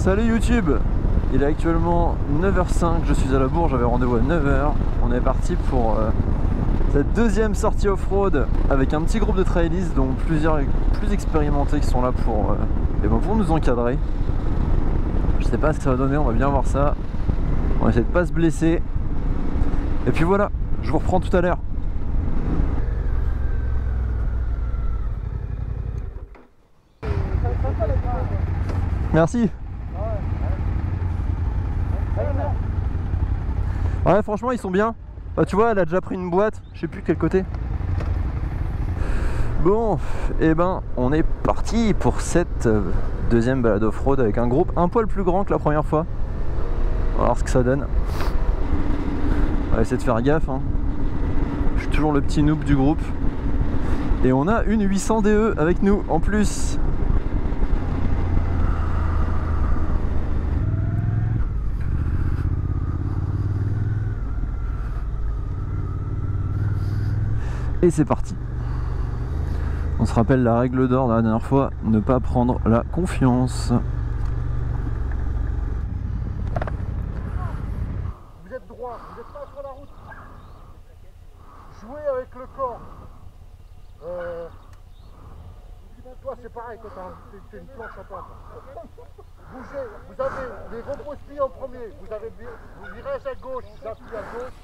Salut YouTube, il est actuellement 9h05, je suis à la bourre, j'avais rendez-vous à 9h. On est parti pour cette deuxième sortie off-road avec un petit groupe de trailists, donc plusieurs plus expérimentés qui sont là pour nous encadrer. Je sais pas ce que ça va donner, on va bien voir ça. On va essayer de pas se blesser. Et puis voilà, je vous reprends tout à l'heure. Merci. Ouais, franchement ils sont bien. Bah, tu vois, elle a déjà pris une boîte, je sais plus de quel côté. Bon, et ben on est parti pour cette deuxième balade off-road avec un groupe un poil plus grand que la première fois. On va voir ce que ça donne. On va essayer de faire gaffe, hein. Je suis toujours le petit noob du groupe. Et on a une 800 DE avec nous en plus. Et c'est parti. On se rappelle la règle d'or de la dernière fois, ne pas prendre la confiance. Vous êtes droit, vous n'êtes pas sur la route. Jouez avec le corps. Toi c'est pareil quand tu as une planche à pâte. Bougez, vous avez les repose-pieds en premier, vous virez à gauche, j'appuie à gauche,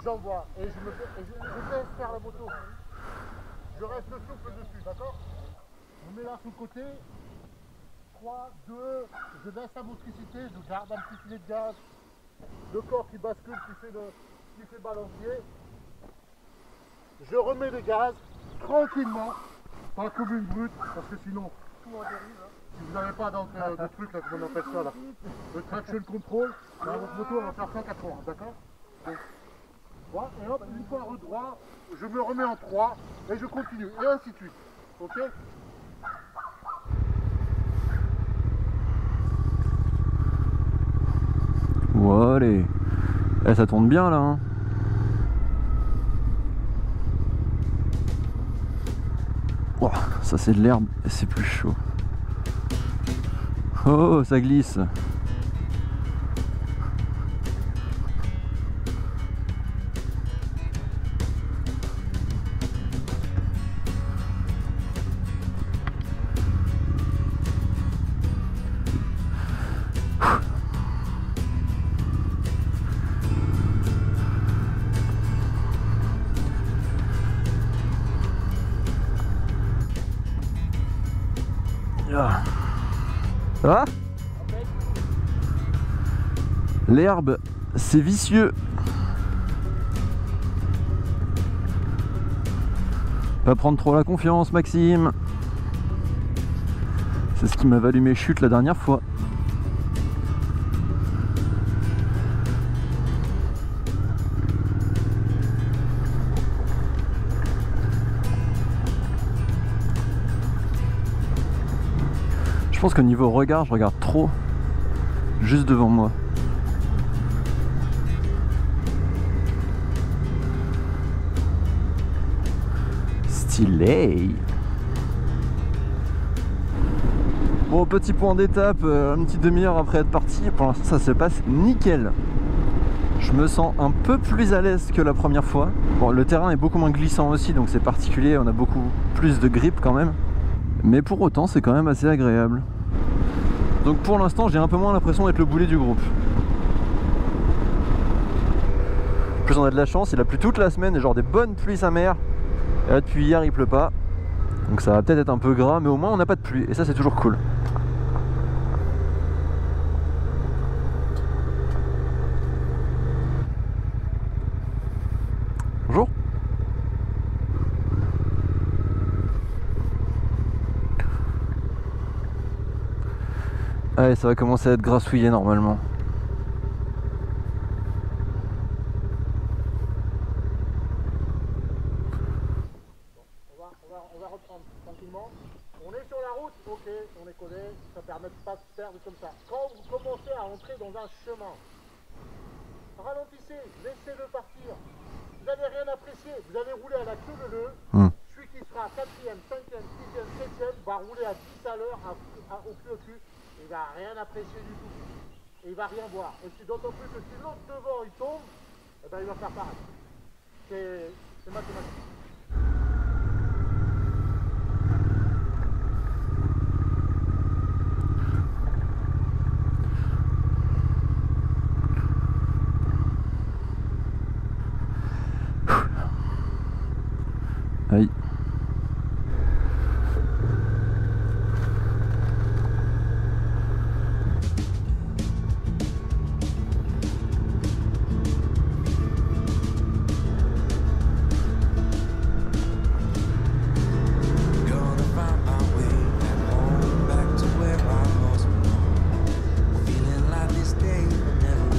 j'envoie et je laisse faire la moto. Je reste souple dessus, d'accord? On met là sur le côté. 3, 2, je baisse la motricité, je garde un petit filet de gaz. Le corps qui bascule, qui fait balancier. Je remets le gaz tranquillement, pas comme une brute, parce que sinon tout en dérive. Si vous n'avez pas donc, de truc là, comment on appelle ça là, le traction control, là, votre moto elle va faire 180, d'accord? Donc, voilà, et hop, une fois redroit, je me remets en 3 et je continue, et ainsi de suite. Ok? Bon, allez. Eh, ça tourne bien là, hein. Oh, ça c'est de l'herbe et c'est plus chaud. Oh, ça glisse. Ça va? L'herbe, c'est vicieux. Pas prendre trop la confiance, Maxime. C'est ce qui m'a valu mes chutes la dernière fois. Je pense qu'au niveau regard, je regarde trop juste devant moi. Stylé. Bon, petit point d'étape, une petite demi-heure après être parti. Pour l'instant, ça se passe nickel. Je me sens un peu plus à l'aise que la première fois. Bon, le terrain est beaucoup moins glissant aussi, donc c'est particulier. On a beaucoup plus de grip quand même. Mais pour autant, c'est quand même assez agréable. Donc pour l'instant, j'ai un peu moins l'impression d'être le boulet du groupe. En plus, on a de la chance, il a plu toute la semaine, et genre des bonnes pluies sa mère. Et là, depuis hier, il pleut pas. Donc ça va peut-être être un peu gras, mais au moins on n'a pas de pluie. Et ça, c'est toujours cool. Bonjour. Allez, ça va commencer à être grassouillé normalement. On va reprendre tranquillement. On est sur la route, ok, on est collé, ça permet de pas se perdre comme ça. Quand vous commencez à entrer dans un chemin, ralentissez, laissez-le partir. Vous n'avez rien apprécié, vous avez roulé à la queue leu. Celui qui sera 4e, 5e, 6e, 7e va rouler à 10 à l'heure au cul, et il va rien apprécier du tout. Et il va rien voir. Et c'est d'autant plus que si l'autre devant il tombe, eh ben, il va faire pareil. C'est mathématique. Aïe.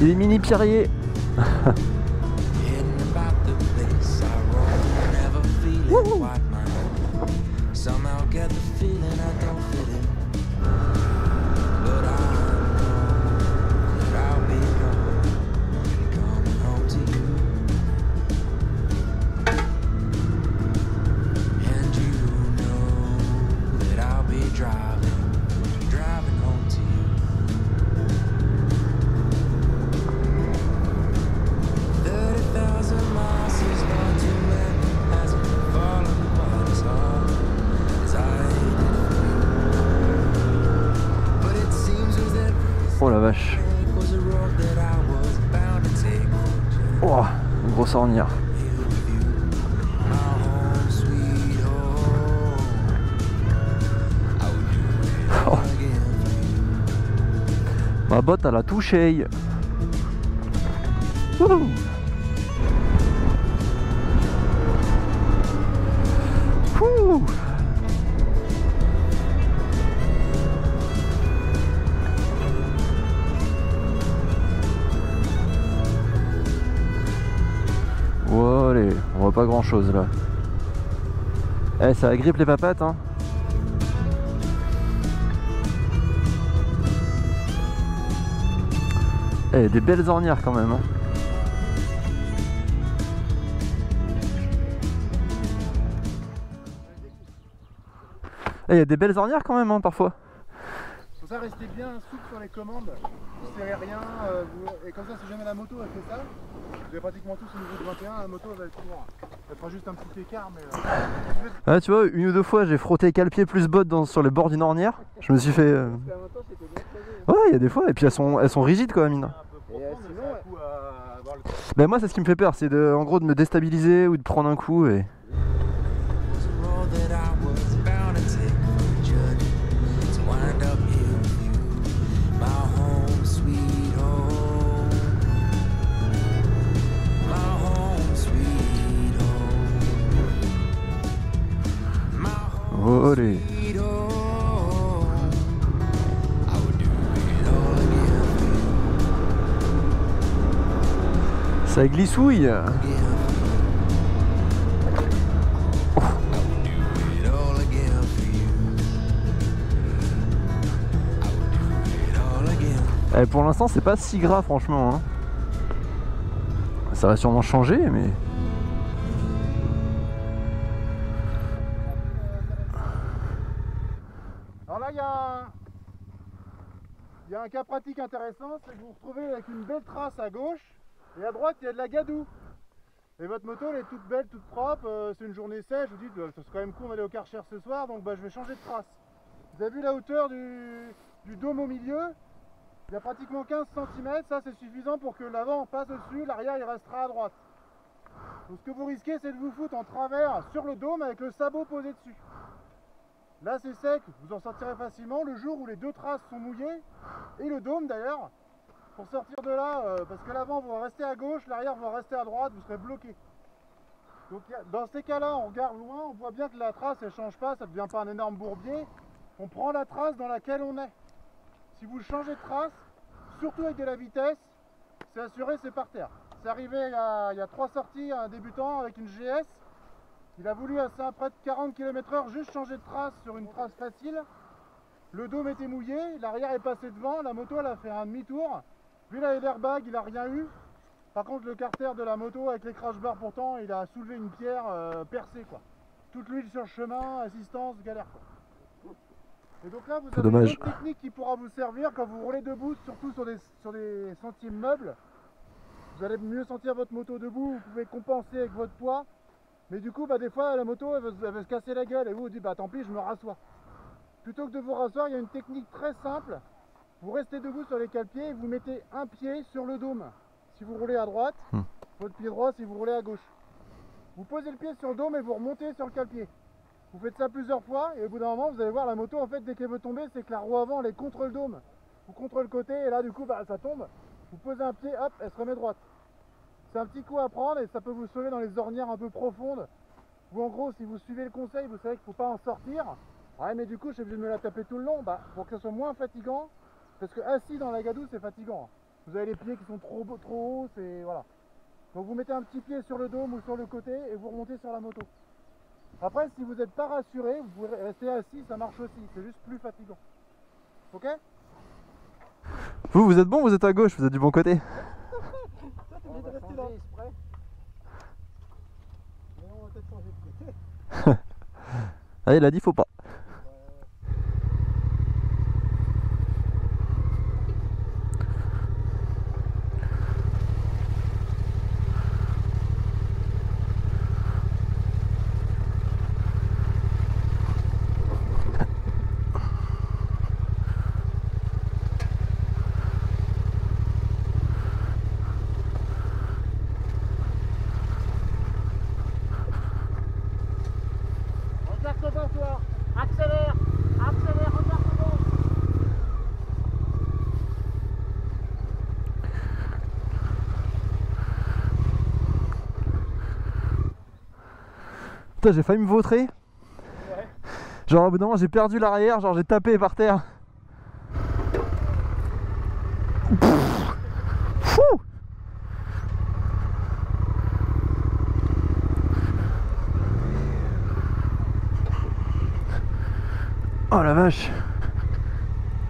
Il est mini Pierrier. Oh la vache. Oh, une grosse ornière. Oh. Ma botte elle a touché. Wouhou. Wouh. Oh, allez, on voit pas grand chose là. Eh, ça agrippe les papates hein. Eh, des belles ornières quand même hein. Eh, il y a des belles ornières quand même hein, parfois. Pour ça, restez bien souple sur les commandes, vous serrez rien, et comme ça, si jamais la moto elle fait ça, vous avez pratiquement tous au niveau de 21, la moto elle va être tout droit. Elle fera juste un petit écart, mais... Ah, tu vois, une ou deux fois j'ai frotté cale-pied plus botte sur les bords d'une ornière. Je me suis fait... Ouais, il y a des fois, et puis elles sont rigides quoi, mine. Ben moi c'est ce qui me fait peur, c'est en gros de me déstabiliser ou de prendre un coup et... Olé. Ça glissouille. Oh. Eh, pour l'instant c'est pas si gras franchement hein. Ça va sûrement changer mais... Alors là, il y a un cas pratique intéressant, c'est que vous vous retrouvez avec une belle trace à gauche, et à droite, il y a de la gadoue. Et votre moto, elle est toute belle, toute propre, c'est une journée sèche, vous dites, c'est quand même cool d'aller au Karcher ce soir, donc je vais changer de trace. Vous avez vu la hauteur du dôme au milieu? Il y a pratiquement 15 cm, ça c'est suffisant pour que l'avant passe au-dessus, l'arrière il restera à droite. Donc ce que vous risquez, c'est de vous foutre en travers sur le dôme avec le sabot posé dessus. Là c'est sec, vous en sortirez facilement le jour où les deux traces sont mouillées, et le dôme d'ailleurs, pour sortir de là, parce que l'avant va rester à gauche, l'arrière va rester à droite, vous serez bloqué. Donc dans ces cas-là, on regarde loin, on voit bien que la trace elle change pas, ça ne devient pas un énorme bourbier, on prend la trace dans laquelle on est. Si vous changez de trace, surtout avec de la vitesse, c'est assuré, c'est par terre. C'est arrivé il y a 3 sorties à un débutant avec une GS. Il a voulu à près de 40 km/h juste changer de trace sur une trace facile. Le dôme était mouillé, l'arrière est passé devant, la moto elle a fait un demi-tour. Lui il a l'airbag, il a rien eu. Par contre le carter de la moto avec les crash bars pourtant, il a soulevé une pierre percée quoi. Toute l'huile sur le chemin, assistance, galère quoi. Et donc là, vous peu avez une dommage. autre technique qui pourra vous servir quand vous roulez debout, surtout sur des sentiers meubles. Vous allez mieux sentir votre moto debout, vous pouvez compenser avec votre poids. Mais du coup, des fois, la moto, elle veut se casser la gueule et vous dites, tant pis, je me rassois. Plutôt que de vous rasseoir, il y a une technique très simple. Vous restez debout sur les cale-pieds et vous mettez un pied sur le dôme. Si vous roulez à droite, votre pied droit si vous roulez à gauche. Vous posez le pied sur le dôme et vous remontez sur le cale-pied. Vous faites ça plusieurs fois et au bout d'un moment, vous allez voir la moto, en fait, dès qu'elle veut tomber, c'est que la roue avant, elle est contre le dôme ou contre le côté et là, du coup, ça tombe. Vous posez un pied, hop, elle se remet droite. C'est un petit coup à prendre et ça peut vous sauver dans les ornières un peu profondes. Ou en gros, si vous suivez le conseil, vous savez qu'il ne faut pas en sortir. Ouais, mais du coup, je suis obligé de me la taper tout le long. Pour que ce soit moins fatigant, parce que assis dans la gadoue, c'est fatigant. Vous avez les pieds qui sont trop hauts, c'est voilà. Donc vous mettez un petit pied sur le dôme ou sur le côté et vous remontez sur la moto. Après, si vous n'êtes pas rassuré, vous pouvez rester assis, ça marche aussi. C'est juste plus fatigant. Ok? Vous êtes bon, vous êtes à gauche, vous êtes du bon côté. On va changer exprès. Mais on va peut-être changer de côté. Ah, il a dit faut pas. Regarde devant toi. Accélère. Accélère, regarde devant. Putain, j'ai failli me vautrer. Ouais. Genre au bout d'un moment j'ai perdu l'arrière, genre j'ai tapé par terre. Fou. Oh la vache.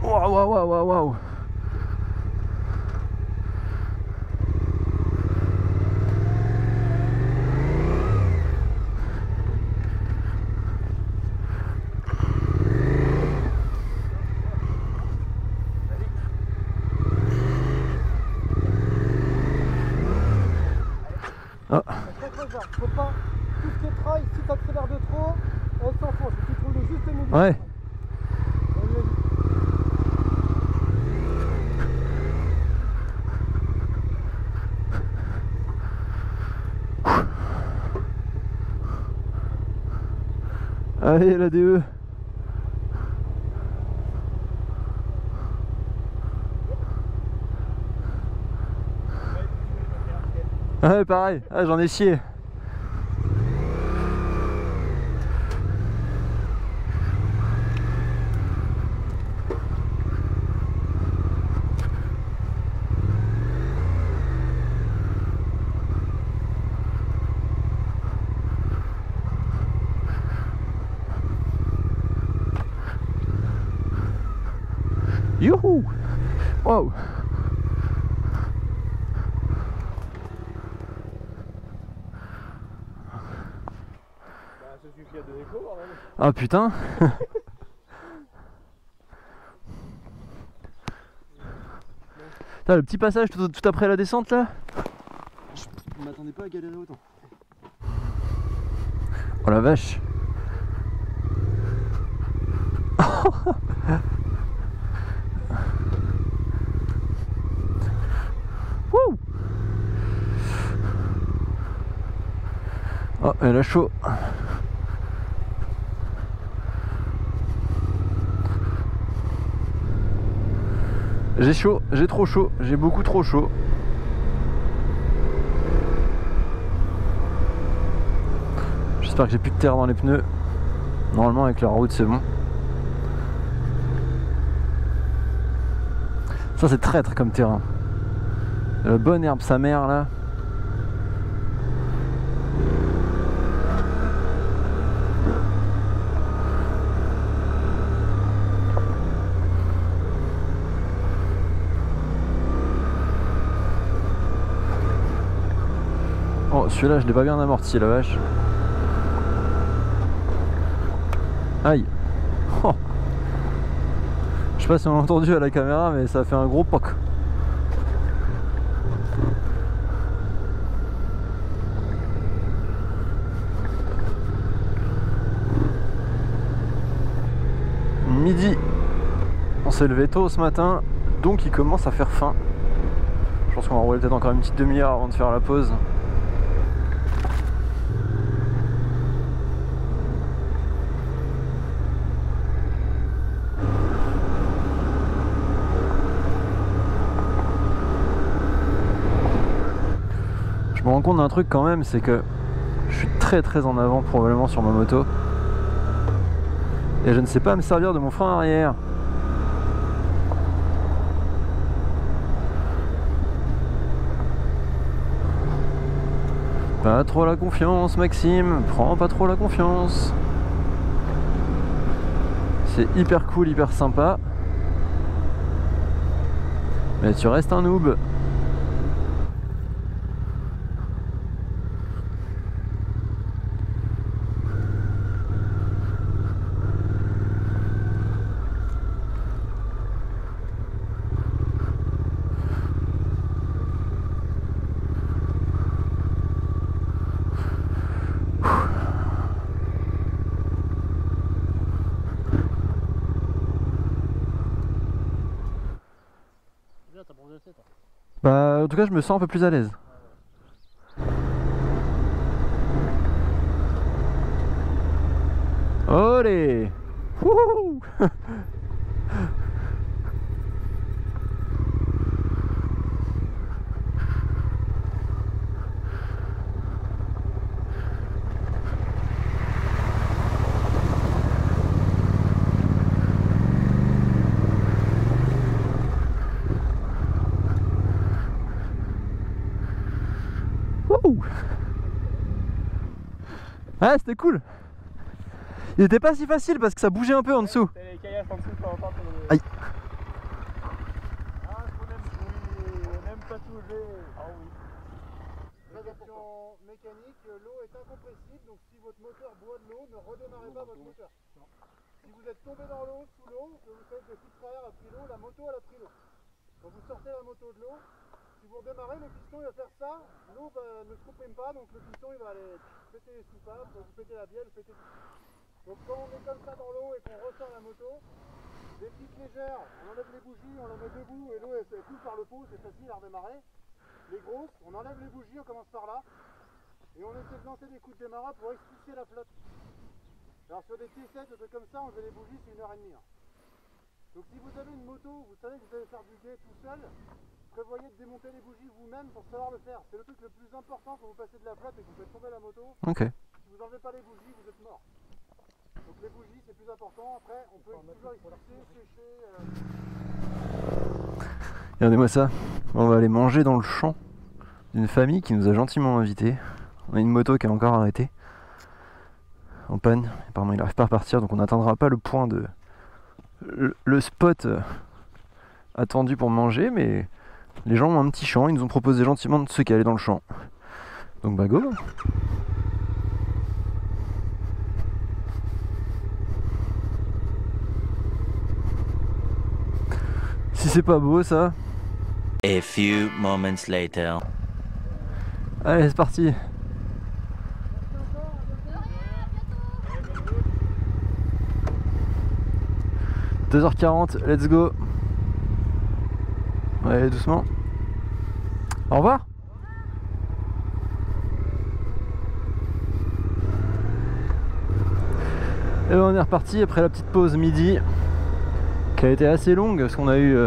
Waouh waouh waouh waouh waouh. Faut pas, tout ce qui est trail, si tu accélères de trop, elle s'enfonce. Tu trouves le juste milieu. Ouais. Allez la DE. Ouais pareil, ah, j'en ai chié. Youhou! Wow! Ça suffit à donner cours, quand même. Ah putain! Putain, le petit passage tout après la descente là? Je m'attendais pas à galérer autant. Oh la vache! Wouh! Oh, elle a chaud. J'ai chaud, j'ai trop chaud, j'ai beaucoup trop chaud. J'espère que j'ai plus de terre dans les pneus. Normalement avec la route c'est bon. Ça c'est traître comme terrain. La bonne herbe sa mère là. Oh celui-là je l'ai pas bien amorti la vache. Aïe. Oh. Je sais pas si on a entendu à la caméra, mais ça a fait un gros poc. Midi. On s'est levé tôt ce matin, donc il commence à faire faim. Je pense qu'on va rouler peut-être encore une petite demi-heure avant de faire la pause. Je me rends compte d'un truc quand même, c'est que je suis très en avant probablement sur ma moto. Et je ne sais pas me servir de mon frein arrière. Pas trop la confiance, Maxime, prends pas trop la confiance. C'est hyper cool, hyper sympa. Mais tu restes un noob. Bah, en tout cas, je me sens un peu plus à l'aise. Olé! Wouhou! Ah, c'était cool. Il était pas si facile parce que ça bougeait un peu en dessous. T'as les caillasses en dessous de temps en temps. Aïe. Ah, on aime patauger. Ah oui. Prévention mécanique, l'eau est incompressible, donc si votre moteur boit de l'eau, ne redémarrez pas votre moteur. Non. Si vous êtes tombé dans l'eau, sous l'eau, vous savez que le filtre à air a pris l'eau, la moto elle a pris l'eau. Quand vous sortez la moto de l'eau, si vous redémarrez, le piston il va faire ça, l'eau ne se comprime pas, donc le piston il va aller péter les soupapes, vous péter la bielle, péter tout. Donc quand on est comme ça dans l'eau et qu'on ressort la moto, des petites légères, on enlève les bougies, on la met debout et l'eau elle coule par le pot, c'est facile à redémarrer. Les grosses, on enlève les bougies, on commence par là, et on essaie de lancer des coups de démarrage pour expulser la flotte. Alors sur des piécettes, des trucs comme ça, enlever les bougies, c'est 1h30. Donc si vous avez une moto, vous savez que vous allez faire du guet tout seul, prévoyez de démonter les bougies vous-même pour savoir le faire. C'est le truc le plus important quand vous passez de la flotte et que vous faites tomber la moto. Ok. Si vous n'enlevez pas les bougies, vous êtes mort. Donc les bougies c'est plus important, après on peut toujours expulser, sécher... Regardez-moi ça, on va aller manger dans le champ d'une famille qui nous a gentiment invités. On a une moto qui est encore arrêtée en panne, apparemment il n'arrive pas à repartir, donc on n'atteindra pas le point de le spot attendu pour manger, mais les gens ont un petit champ, ils nous ont proposé gentiment de se caler dans le champ. Donc bah go. Si c'est pas beau ça. A few moments later. Allez, c'est parti. « 2h40, let's go. » Ouais, doucement. Au revoir. Et on est reparti après la petite pause midi qui a été assez longue parce qu'on a eu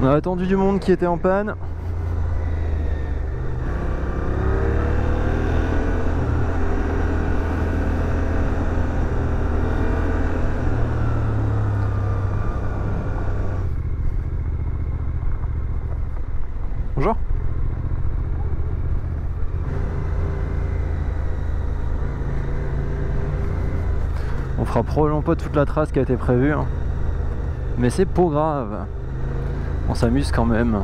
on a attendu du monde qui était en panne. Bonjour. On fera probablement pas toute la trace qui a été prévue, hein. Mais c'est pas grave. On s'amuse quand même.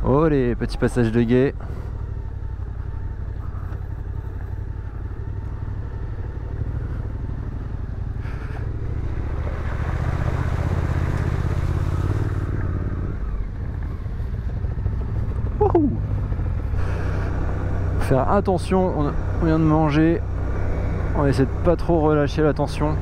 Oh les petits passages de guet. faire attention, on vient de manger, on essaie de pas trop relâcher la tension.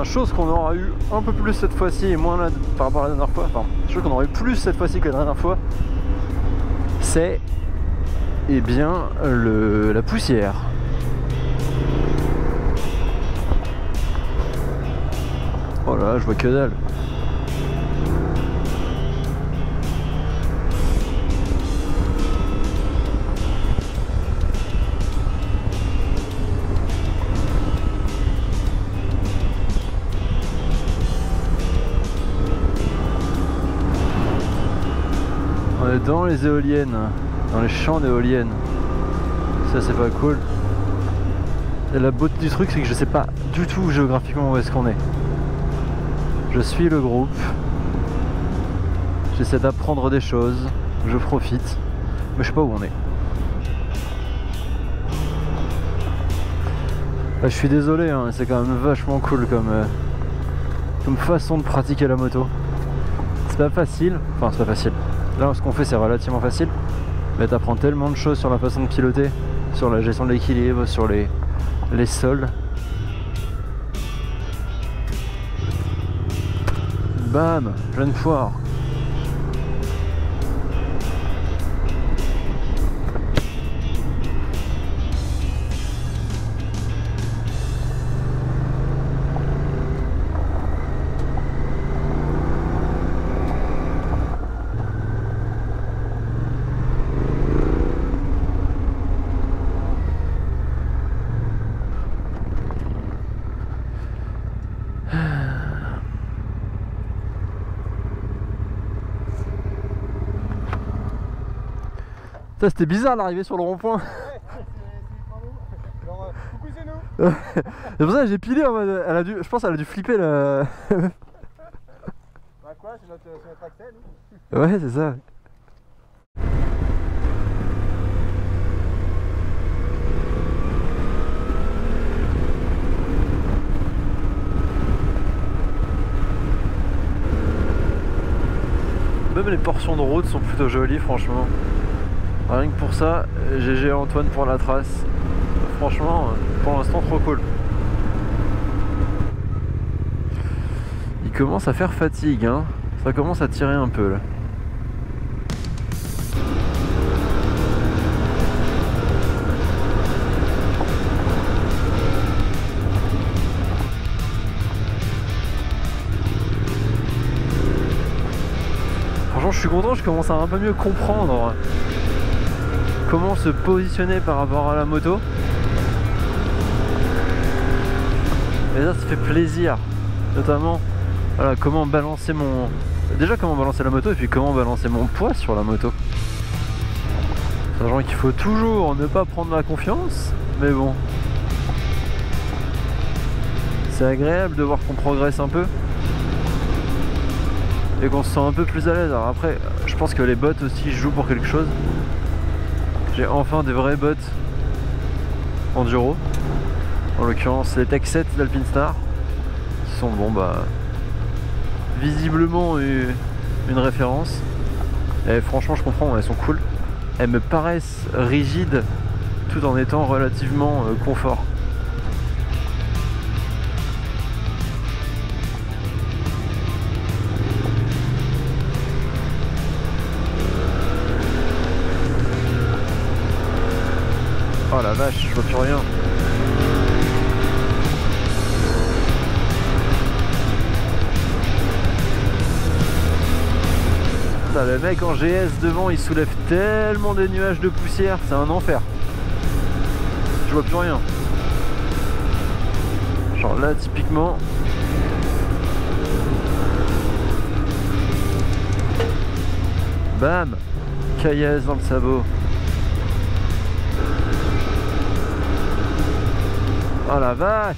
Chose qu'on aura eu un peu plus cette fois-ci et moins là par rapport à la dernière fois, enfin chose qu'on aurait eu plus cette fois-ci que la dernière fois, c'est eh bien la poussière. Oh là là, je vois que dalle. Dans les éoliennes, dans les champs d'éoliennes, ça c'est pas cool. Et la beauté du truc c'est que je sais pas du tout géographiquement où est-ce qu'on est. Je suis le groupe, j'essaie d'apprendre des choses, je profite, mais je sais pas où on est. Là, je suis désolé, hein, c'est quand même vachement cool comme façon de pratiquer la moto. C'est pas facile, enfin c'est pas facile. Là ce qu'on fait c'est relativement facile, mais t'apprends tellement de choses sur la façon de piloter, sur la gestion de l'équilibre, sur les sols. Bam, pleine foire. C'était bizarre d'arriver sur le rond-point. Ouais, c'est genre, coucou c'est nous. C'est pour ça que j'ai pilé en mode. Je pense qu'elle a dû flipper la. Bah quoi, c'est notre accès nous. Ouais, c'est ça. Même les portions de route sont plutôt jolies franchement. Rien que pour ça, GG Antoine pour la trace. Franchement, pour l'instant trop cool. Il commence à faire fatigue, hein. Ça commence à tirer un peu là. Franchement, je suis content, je commence à un peu mieux comprendre comment se positionner par rapport à la moto. Et ça fait plaisir. Notamment, voilà, comment balancer mon... Déjà comment balancer la moto et puis comment balancer mon poids sur la moto. Sachant qu'il faut toujours ne pas prendre la confiance. Mais bon. C'est agréable de voir qu'on progresse un peu. Et qu'on se sent un peu plus à l'aise. Alors après, je pense que les bottes aussi jouent pour quelque chose. J'ai enfin des vraies bottes enduro, en l'occurrence les Tech 7 d'Alpinestar, qui sont bon bah visiblement une référence. Et franchement je comprends, elles sont cool. Elles me paraissent rigides tout en étant relativement confort. Oh la vache, je vois plus rien. Putain, le mec en GS devant il soulève tellement de nuages de poussière, c'est un enfer. Je vois plus rien. Genre là typiquement. Bam, caillasse dans le sabot. Oh la vache.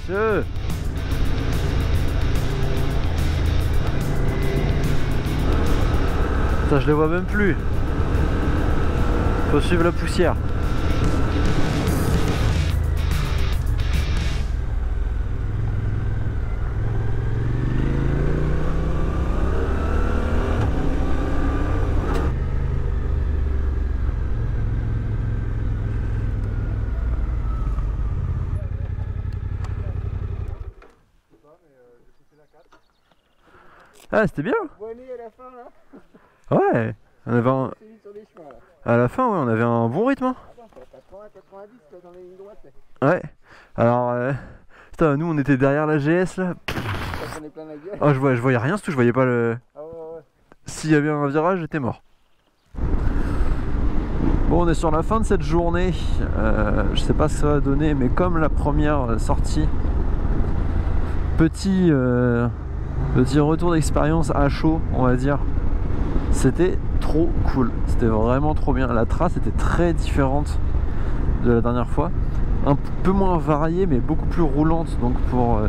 Putain, je les vois même plus. Faut suivre la poussière. Ah, c'était bien. À la fin là. Ouais, on avait un... Sur les chemins là. à la fin, ouais, on avait un bon rythme. Hein. 80, 90 là, dans les lignes droites. Ouais. Alors, putain, nous on était derrière la GS là. Ça prenait plein la gueule. Oh, je voyais rien, surtout je voyais pas le. Ah ouais. S'il y avait un virage, j'étais mort. Bon, on est sur la fin de cette journée. Je sais pas ce que ça va donner, mais comme la première sortie, petit retour d'expérience à chaud, on va dire. C'était trop cool, c'était vraiment trop bien. La trace était très différente de la dernière fois, un peu moins variée mais beaucoup plus roulante, donc pour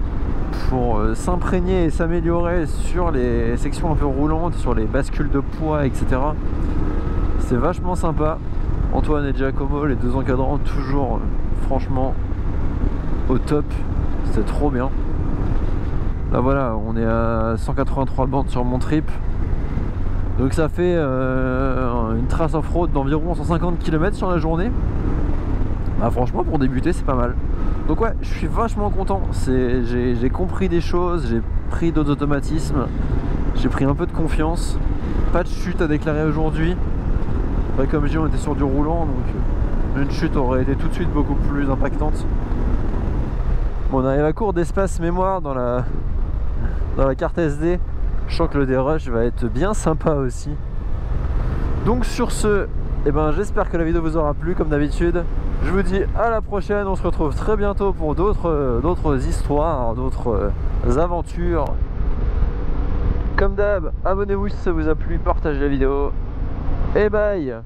s'imprégner et s'améliorer sur les sections un peu roulantes, sur les bascules de poids, etc. C'est vachement sympa. Antoine et Giacomo, les deux encadrants, toujours franchement au top, c'était trop bien. Là voilà, on est à 183 bandes sur mon trip. Donc ça fait une trace off-road d'environ 150 km sur la journée. Bah franchement pour débuter c'est pas mal. Donc ouais, je suis vachement content. J'ai compris des choses, j'ai pris d'autres automatismes, j'ai pris un peu de confiance. Pas de chute à déclarer aujourd'hui. Après comme je dis on était sur du roulant, donc une chute aurait été tout de suite beaucoup plus impactante. Bon, on arrive à court d'espace mémoire dans la carte SD. Je sens que le dérush va être bien sympa aussi. Donc sur ce, eh ben, j'espère que la vidéo vous aura plu comme d'habitude. Je vous dis à la prochaine, on se retrouve très bientôt pour d'autres histoires, d'autres aventures. Comme d'hab, abonnez-vous si ça vous a plu, partagez la vidéo. Et bye.